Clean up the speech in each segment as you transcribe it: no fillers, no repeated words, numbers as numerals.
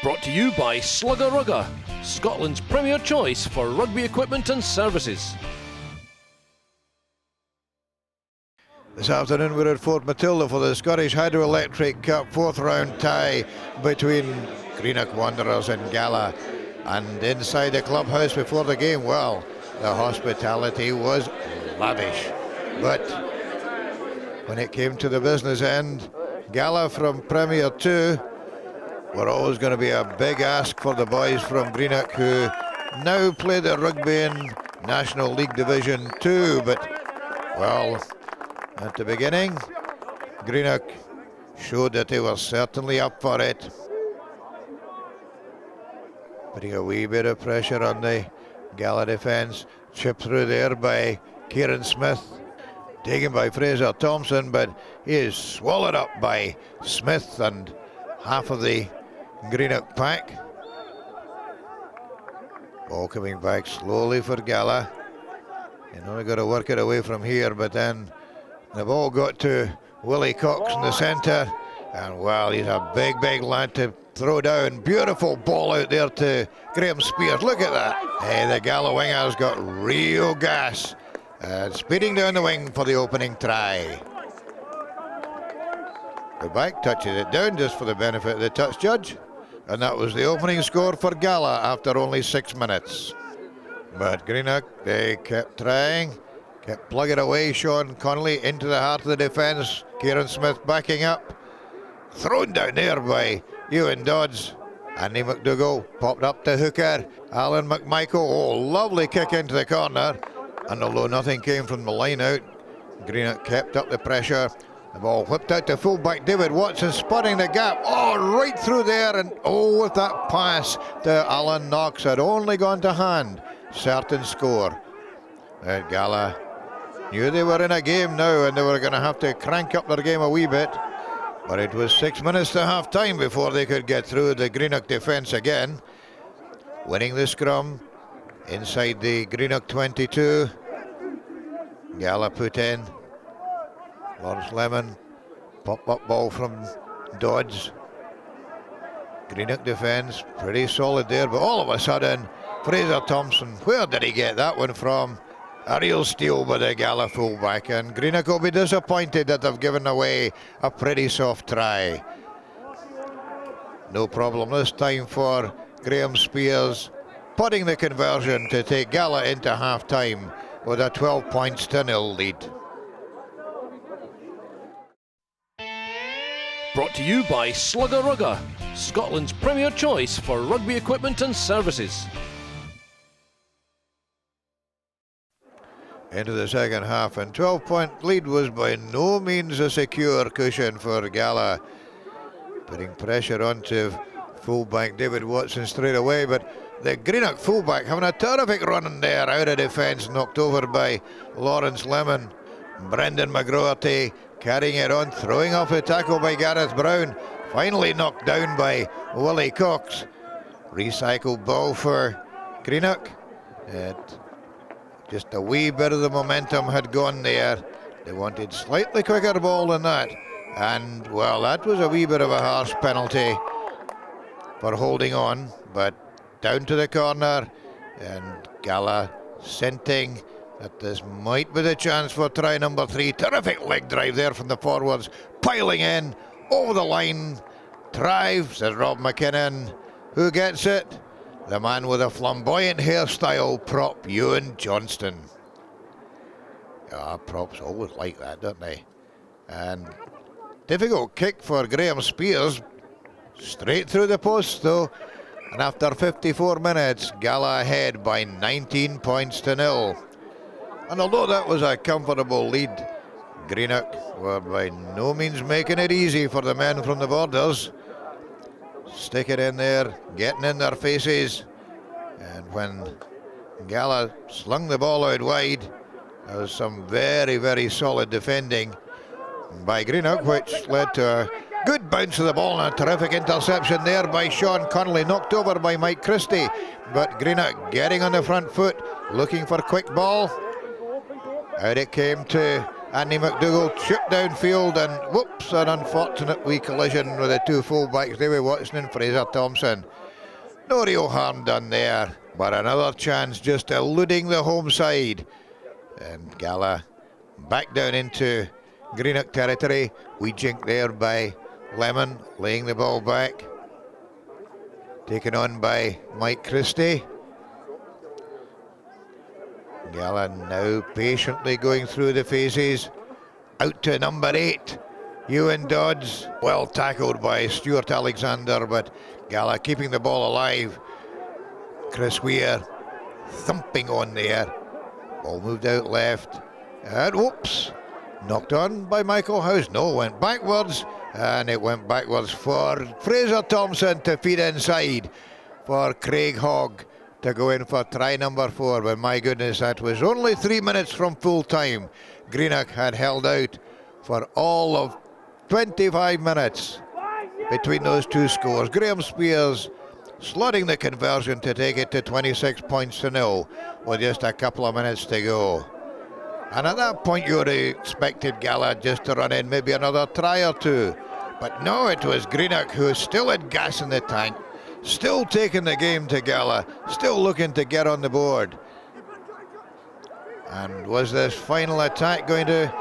Brought to you by Slugger Rugger, Scotland's premier choice for rugby equipment and services. This afternoon we're at Fort Matilda for the Scottish Hydroelectric Cup fourth round tie between Greenock Wanderers and Gala. And inside the clubhouse before the game, well, the hospitality was lavish. But when it came to the business end, Gala from Premier 2 were always going to be a big ask for the boys from Greenock, who now play the rugby in National League Division 2. But, well, at the beginning, Greenock showed that they were certainly up for it. Putting a wee bit of pressure on the Gala defence. Chipped through there by Kieran Smith. Taken by Fraser Thompson, but he is swallowed up by Smith and half of the Greenock pack. Ball coming back slowly for Gala. You've only got to work it away from here, but then the ball got to Willie Cox in the centre, and well, he's a big lad to throw down. Beautiful ball out there to Graham Spears. Look at that. Hey, the Gala wingers got real gas. Speeding down the wing for the opening try. The back touches it down just for the benefit of the touch judge. And that was the opening score for Gala after only 6 minutes. But Greenock, they kept trying, kept plugging away. Sean Connolly into the heart of the defence. Kieran Smith backing up. Thrown down there by Ewan Dodds. Andy McDougall popped up to hooker. Alan McMichael, oh, lovely kick into the corner. And although nothing came from the line out, Greenock kept up the pressure. The ball whipped out to fullback David Watson, spotting the gap. Oh, right through there, and oh, with that pass to Alan Knox had only gone to hand. Certain score. Gala knew they were in a game now, and they were going to have to crank up their game a wee bit. But it was 6 minutes to half time before they could get through the Greenock defence again. Winning the scrum inside the Greenock 22. Gala put in. Lawrence Lemon, pop-up ball from Dodds. Greenock defence, pretty solid there, but all of a sudden, Fraser Thompson, where did he get that one from? A real steal by the Gala fullback, and Greenock will be disappointed that they've given away a pretty soft try. No problem this time for Graham Spears, putting the conversion to take Gala into half-time with a 12-0 lead. Brought to you by Slugger Rugger, Scotland's premier choice for rugby equipment and services. Into the second half, and 12-point lead was by no means a secure cushion for Gala. Putting pressure onto fullback David Watson straight away, but the Greenock fullback having a terrific run in there, out of defence, knocked over by Lawrence Lemon. Brendan McGroarty carrying it on, throwing off the tackle by Gareth Brown. Finally knocked down by Willie Cox. Recycled ball for Greenock. Just a wee bit of the momentum had gone there. They wanted slightly quicker ball than that. And, well, that was a wee bit of a harsh penalty for holding on. But down to the corner, and Gala scenting that this might be the chance for try number 3. Terrific leg drive there from the forwards. Piling in, over the line. Try, says Rob McKinnon. Who gets it? The man with a flamboyant hairstyle, prop Ewan Johnston. Props always like that, don't they? And difficult kick for Graham Spears. Straight through the post though. And after 54 minutes, Gala ahead by 19 points to 0. And although that was a comfortable lead, Greenock were by no means making it easy for the men from the Borders. Stick it in there, getting in their faces. And when Gala slung the ball out wide, there was some very solid defending by Greenock, which led to a good bounce of the ball and a terrific interception there by Sean Connolly, knocked over by Mike Christie. But Greenock getting on the front foot, looking for quick ball. Out it came to Andy McDougall chipped downfield and whoops, an unfortunate wee collision with the two fullbacks, David Watson and Fraser Thompson. No real harm done there, but another chance just eluding the home side. And Gala back down into Greenock territory. We jink there by Lemon, laying the ball back. Taken on by Mike Christie. Gala now patiently going through the phases. Out to number 8, Ewan Dodds. Well tackled by Stuart Alexander, but Gala keeping the ball alive. Chris Weir thumping on there. Ball moved out left. And whoops! Knocked on by Michael House. No, went backwards. And it went backwards for Fraser Thompson to feed inside for Craig Hogg to go in for try number 4. But my goodness, that was only 3 minutes from full time. Greenock had held out for all of 25 minutes between those two scores. Graham Spears slotting the conversion to take it to 26 points to 0 with just a couple of minutes to go. And at that point you would have expected Gala just to run in maybe another try or two. But no, it was Greenock who still had gas in the tank, still taking the game to Gala, still looking to get on the board. And was this final attack going to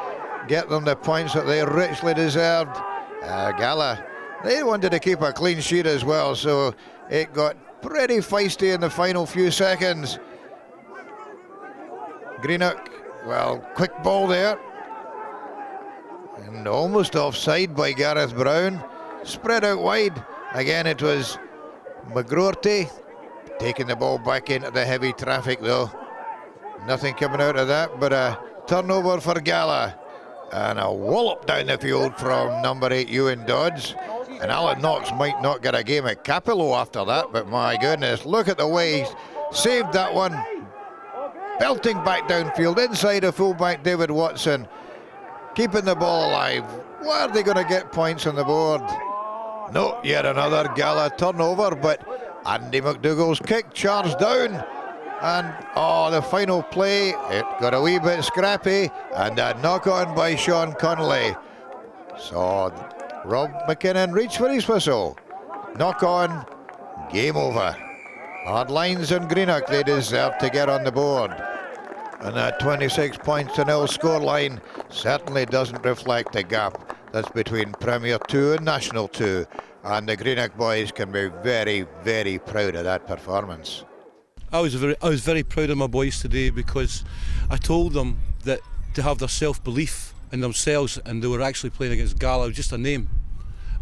get them the points that they richly deserved? Gala, they wanted to keep a clean sheet as well, so it got pretty feisty in the final few seconds. Greenock, well, quick ball there. And almost offside by Gareth Brown. Spread out wide. Again, it was McGroarty taking the ball back into the heavy traffic, though. Nothing coming out of that, but a turnover for Gala. And a wallop down the field from number 8, Ewan Dodds. And Alan Knox might not get a game at Capello after that, but my goodness, look at the way he saved that one. Belting back downfield, inside a fullback David Watson, keeping the ball alive. Where are they going to get points on the board? No, yet another Gala turnover, but Andy McDougall's kick charged down. And, the final play, it got a wee bit scrappy, and a knock-on by Sean Connolly. So, Rob McKinnon reached for his whistle. Knock-on, game over. Hard lines in Greenock, they deserve to get on the board. And that 26 points to 0 scoreline certainly doesn't reflect the gap that's between Premier 2 and National 2. And the Greenock boys can be very, very proud of that performance. I was very proud of my boys today because I told them that to have their self-belief in themselves, and they were actually playing against Gala, just a name.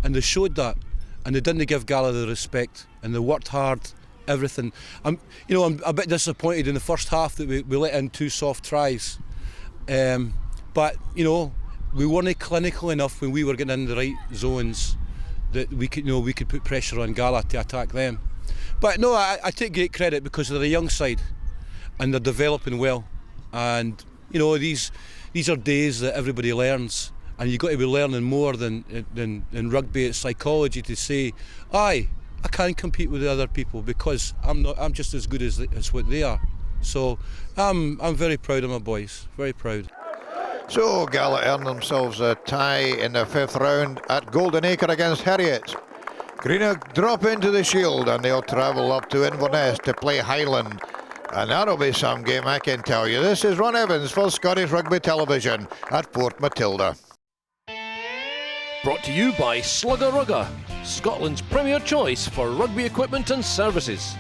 And they showed that, and they didn't give Gala the respect, and they worked hard. Everything. I'm a bit disappointed in the first half that we let in 2 soft tries, but we weren't clinical enough when we were getting in the right zones that we could put pressure on Gala to attack them. But no, I take great credit because they're a young side and they're developing well, and these are days that everybody learns, and you've got to be learning more than rugby. It's psychology to say, aye, I can compete with the other people because I'm just as good as what they are. So I'm very proud of my boys, very proud. So Gala earned themselves a tie in the 5th round at Golden Acre against Harriet. Greenock drop into the Shield and they'll travel up to Inverness to play Highland. And that'll be some game, I can tell you. This is Ron Evans for Scottish Rugby Television at Fort Matilda. Brought to you by Slugger Rugger, Scotland's premier choice for rugby equipment and services.